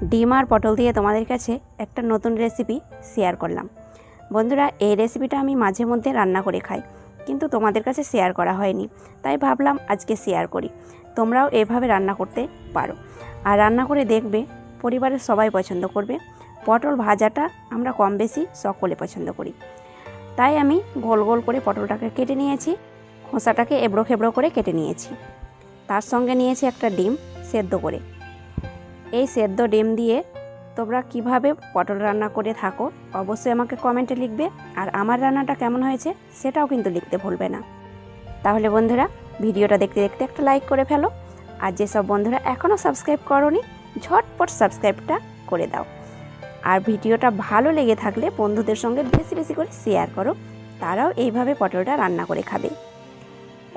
ডিম আর পটল দিয়ে তোমাদের কাছে একটা নতুন রেসিপি শেয়ার করলাম। বন্ধুরা, এই রেসিপিটা আমি মাঝে মধ্যে রান্না করে খাই, কিন্তু তোমাদের কাছে শেয়ার করা হয়নি, তাই ভাবলাম আজকে শেয়ার করি। তোমরাও এভাবে রান্না করতে পারো, আর রান্না করে দেখবে পরিবারের সবাই পছন্দ করবে। পটল ভাজাটা আমরা কম বেশি সকলে পছন্দ করি, তাই আমি গোল গোল করে পটলটাকে কেটে নিয়েছি, খোসাটাকে এবড়ো খেবড়ো করে কেটে নিয়েছি। তার সঙ্গে নিয়েছি একটা ডিম সেদ্ধ করে। এই সেদ্ধ ডিম দিয়ে তোমরা কিভাবে পটল রান্না করে থাকো অবশ্যই আমাকে কমেন্টে লিখবে, আর আমার রান্নাটা কেমন হয়েছে সেটাও কিন্তু লিখতে ভুলবে না। তাহলে বন্ধুরা, ভিডিওটা দেখতে দেখতে একটা লাইক করে ফেলো, আর যেসব বন্ধুরা এখনও সাবস্ক্রাইব করোনি ঝটপট সাবস্ক্রাইবটা করে দাও। আর ভিডিওটা ভালো লেগে থাকলে বন্ধুদের সঙ্গে বেশি বেশি করে শেয়ার করো, তারাও এইভাবে পটলটা রান্না করে খাবে।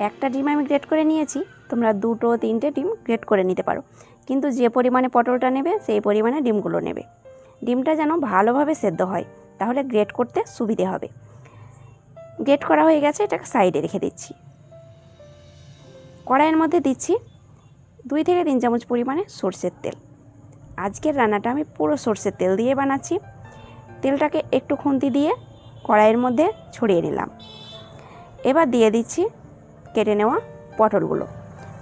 একটা ডিম আমি গ্রেট করে নিয়েছি, তোমরা 2-3টে ডিম গ্রেট করে নিতে পারো, কিন্তু যে পরিমাণে পটলটা নেবে সেই পরিমাণে ডিমগুলো নেবে। ডিমটা যেন ভালোভাবে সেদ্ধ হয়, তাহলে গ্রেট করতে সুবিধে হবে। গ্রেট করা হয়ে গেছে, এটাকে সাইডে রেখে দিচ্ছি। কড়াইয়ের মধ্যে দিচ্ছি 2-3 চামচ পরিমাণে সরষের তেল। আজকের রান্নাটা আমি পুরো সরষের তেল দিয়ে বানাচ্ছি। তেলটাকে একটু খুন্তি দিয়ে কড়াইয়ের মধ্যে ছড়িয়ে নিলাম। এবার দিয়ে দিচ্ছি কেটে নেওয়া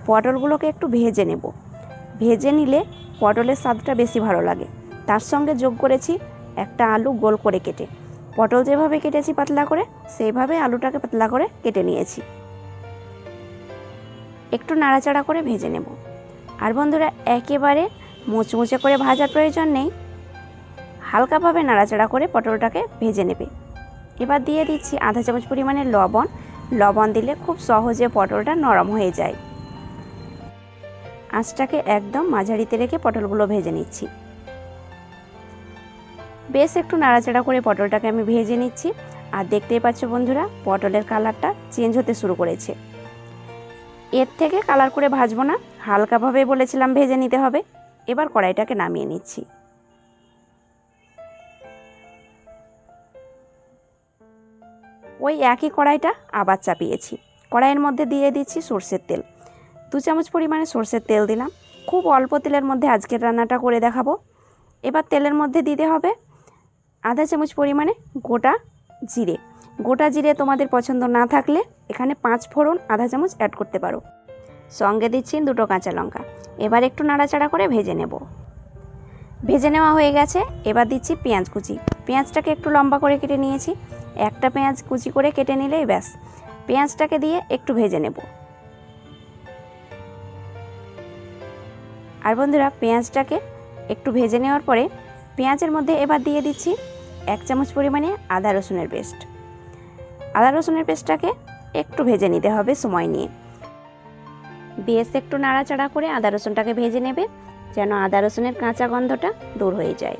পটলগুলোকে একটু ভেজে নেব। ভেজে নিলে পটলের স্বাদটা বেশি ভালো লাগে। তার সঙ্গে যোগ করেছি একটা আলু গোল করে কেটে। পটল যেভাবে কেটেছি পাতলা করে, সেইভাবে আলুটাকে পাতলা করে কেটে নিয়েছি। একটু নাড়াচাড়া করে ভেজে নেব। আর বন্ধুরা, একেবারে মুচমুচে করে ভাজার প্রয়োজন নেই, হালকাভাবে নাড়াচাড়া করে পটলটাকে ভেজে নেবে। এবার দিয়ে দিচ্ছি আধা চামচ পরিমাণে লবণ। লবণ দিলে খুব সহজে পটলটা নরম হয়ে যায়। আঁচটাকে একদম মাঝারিতে রেখে পটলগুলো ভেজে নিচ্ছি। বেশ একটু নাড়াচাড়া করে পটলটাকে আমি ভেজে নিচ্ছি। আর দেখতেই পাচ্ছ বন্ধুরা, পটলের কালারটা চেঞ্জ হতে শুরু করেছে। এর থেকে কালার করে ভাজবো না, হালকাভাবে বলেছিলাম ভেজে নিতে হবে। এবার কড়াইটাকে নামিয়ে নিচ্ছি। ওই একই কড়াইটা আবার চাপিয়েছি। কড়াইয়ের মধ্যে দিয়ে দিচ্ছি সরষের তেল। 2 চামচ পরিমাণে সরষের তেল দিলাম। খুব অল্প তেলের মধ্যে আজকের রান্নাটা করে দেখাবো। এবার তেলের মধ্যে দিতে হবে আধা চামচ পরিমাণে গোটা জিরে। গোটা জিরে তোমাদের পছন্দ না থাকলে এখানে 5 ফোড়ন আধা চামচ অ্যাড করতে পারো। সঙ্গে দিচ্ছি 2 কাঁচা লঙ্কা। এবার একটু নাড়াচাড়া করে ভেজে নেব। ভেজে নেওয়া হয়ে গেছে। এবার দিচ্ছি পেঁয়াজ কুচি। পেঁয়াজটাকে একটু লম্বা করে কেটে নিয়েছি। একটা পেঁয়াজ কুচি করে কেটে নিলেই ব্যাস। পেঁয়াজটাকে দিয়ে একটু ভেজে নেব। আর বন্ধুরা, পেঁয়াজটাকে একটু ভেজে নেওয়ার পরে পেঁয়াজের মধ্যে এবার দিয়ে দিচ্ছি 1 চামচ পরিমাণে আদা রসুনের পেস্ট। আদা রসুনের পেস্টটাকে একটু ভেজে নিতে হবে সময় নিয়ে। বেশ একটু নাড়াচাড়া করে আদা রসুনটাকে ভেজে নেবে, যেন আদা রসুনের কাঁচা গন্ধটা দূর হয়ে যায়।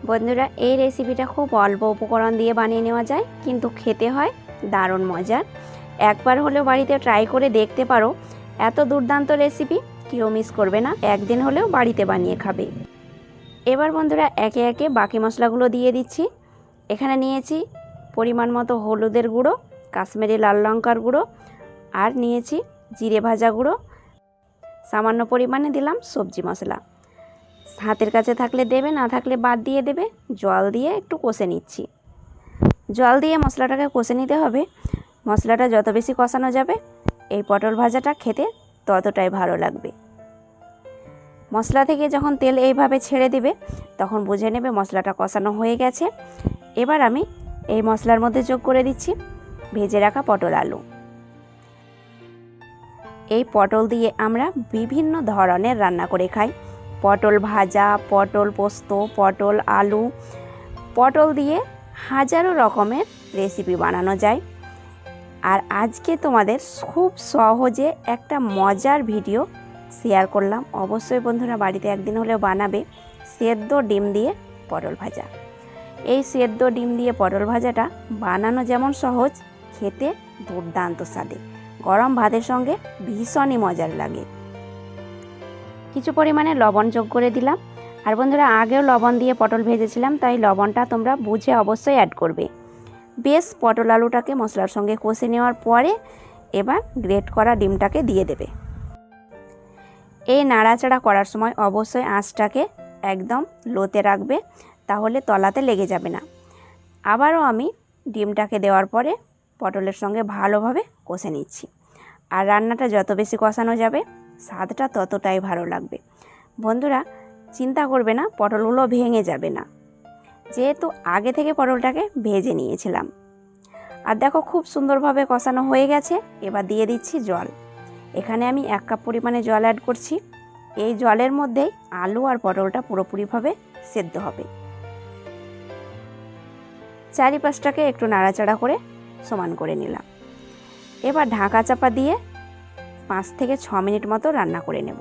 বন্ধুরা, এই রেসিপিটা খুব অল্প উপকরণ দিয়ে বানিয়ে নেওয়া যায়, কিন্তু খেতে হয় দারুণ মজার। একবার হলেও বাড়িতে ট্রাই করে দেখতে পারো। এত দুর্দান্ত রেসিপি কেউ মিস করবে না, একদিন হলেও বাড়িতে বানিয়ে খাবে। এবার বন্ধুরা, একে একে বাকি মশলাগুলো দিয়ে দিচ্ছি। এখানে নিয়েছি পরিমাণ মতো হলুদের গুঁড়ো, কাশ্মীরি লাল লঙ্কার গুঁড়ো, আর নিয়েছি জিরে ভাজা গুঁড়ো। সামান্য পরিমাণে দিলাম সবজি মশলা। হাতের কাছে থাকলে দেবে, না থাকলে বাদ দিয়ে দেবে। জল দিয়ে একটু কষে নিচ্ছি। জল দিয়ে মশলাটাকে কষে নিতে হবে। মশলাটা যত বেশি কষানো যাবে এই পটল ভাজাটা খেতে ততটাই ভালো লাগবে। মশলা থেকে যখন তেল এইভাবে ছেড়ে দিবে তখন বুঝে নেবে মশলাটা কষানো হয়ে গেছে। এবার আমি এই মশলার মধ্যে যোগ করে দিচ্ছি ভেজে রাখা পটল আলু। এই পটল দিয়ে আমরা বিভিন্ন ধরনের রান্না করে খাই। পটল ভাজা, পটল পোস্ত, পটল আলু, পটল দিয়ে হাজারো রকমের রেসিপি বানানো যায়। আর আজকে তোমাদের খুব সহজে একটা মজার ভিডিও শেয়ার করলাম। অবশ্যই বন্ধুরা বাড়িতে একদিন হলেও বানাবে সেদ্ধ ডিম দিয়ে পটল ভাজা। এই সেদ্ধ ডিম দিয়ে পটল ভাজাটা বানানো যেমন সহজ, খেতে দুর্দান্ত স্বাদে। গরম ভাতের সঙ্গে ভীষণই মজার লাগে। কিছু পরিমাণে লবণ যোগ করে দিলাম। আর বন্ধুরা, আগেও লবণ দিয়ে পটল ভেজেছিলাম, তাই লবণটা তোমরা বুঝে অবশ্যই অ্যাড করবে। বেশ পটল আলুটাকে মশলার সঙ্গে কষে নেওয়ার পরে এবার গ্রেট করা ডিমটাকে দিয়ে দেবে। এই নাড়াচাড়া করার সময় অবশ্যই আঁচটাকে একদম লোতে রাখবে, তাহলে তলাতে লেগে যাবে না। আবারও আমি ডিমটাকে দেওয়ার পরে পটলের সঙ্গে ভালোভাবে কষে নিচ্ছি। আর রান্নাটা যত বেশি কষানো যাবে স্বাদটা ততটাই ভালো লাগবে। বন্ধুরা চিন্তা করবে না পটলগুলো ভেঙে যাবে না, যেহেতু আগে থেকে পটলটাকে ভেজে নিয়েছিলাম। আর দেখো খুব সুন্দরভাবে কষানো হয়ে গেছে। এবার দিয়ে দিচ্ছি জল। এখানে আমি 1 কাপ পরিমাণে জল অ্যাড করছি। এই জলের মধ্যেই আলু আর পটলটা পুরোপুরিভাবে সেদ্ধ হবে। চারিপাশটাকে একটু নাড়াচাড়া করে সমান করে নিলাম। এবার ঢাকা চাপা দিয়ে 5 থেকে 6 মিনিট মতো রান্না করে নেব।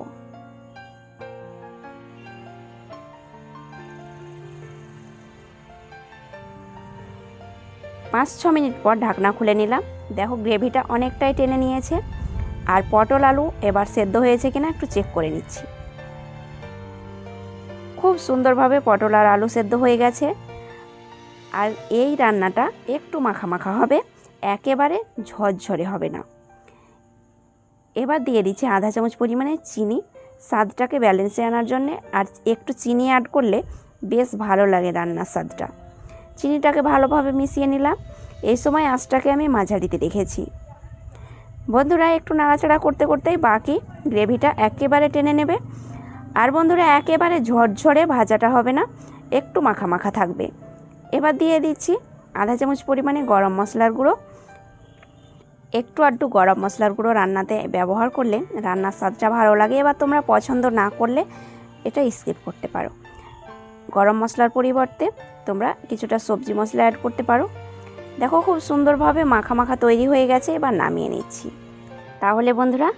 পাঁচ ছ মিনিট পর ঢাকনা খুলে নিলাম। দেখো গ্রেভিটা অনেকটাই টেনে নিয়েছে। আর পটল আলু এবার সেদ্ধ হয়েছে কিনা একটু চেক করে নিচ্ছি। খুব সুন্দরভাবে পটল আর আলু সেদ্ধ হয়ে গেছে। আর এই রান্নাটা একটু মাখা মাখা হবে, একেবারে ঝরঝরে হবে না। এবার দিয়ে দিচ্ছি আধা চামচ পরিমাণে চিনি, স্বাদটাকে ব্যালেন্সে আনার জন্য। আর একটু চিনি অ্যাড করলে বেশ ভালো লাগে রান্নার স্বাদটা। চিনিটাকে ভালোভাবে মিশিয়ে নিলাম। এই সময় আঁচটাকে আমি মাঝারিতে রেখেছি। বন্ধুরা একটু নাড়াচাড়া করতে করতেই বাকি গ্রেভিটা একেবারে টেনে নেবে। আর বন্ধুরা একেবারে ঝরঝরে ভাজাটা হবে না, একটু মাখা মাখা থাকবে। এবার দিয়ে দিচ্ছি আধা চামচ পরিমাণে গরম মশলার গুঁড়ো। একটু আধটু গরম মশলার গুঁড়ো রান্নাতে ব্যবহার করলে রান্নার স্বাদটা ভালো লাগে। এবার তোমরা পছন্দ না করলে এটা স্কিপ করতে পারো। গরম মশলার পরিবর্তে তোমরা কিছুটা সবজি মশলা অ্যাড করতে পারো। দেখো খুব সুন্দরভাবে মাখা মাখা তৈরি হয়ে গেছে। এবার নামিয়ে নিচ্ছি। তাহলে বন্ধুরা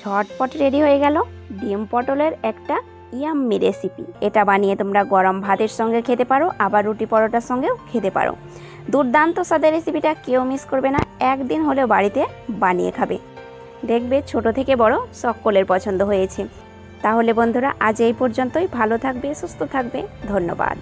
ঝটপট রেডি হয়ে গেল ডিম পটলের একটা ইয়াম্মি রেসিপি। এটা বানিয়ে তোমরা গরম ভাতের সঙ্গে খেতে পারো, আবার রুটি পরোটার সঙ্গেও খেতে পারো। দুর্দান্ত স্বাদের রেসিপিটা কেউ মিস করবে না, একদিন হলেও বাড়িতে বানিয়ে খাবে। দেখবে ছোট থেকে বড় সকলের পছন্দ হয়েছে। তাহলে বন্ধুরা আজ এই পর্যন্তই। ভালো থাকবে, সুস্থ থাকবে। ধন্যবাদ।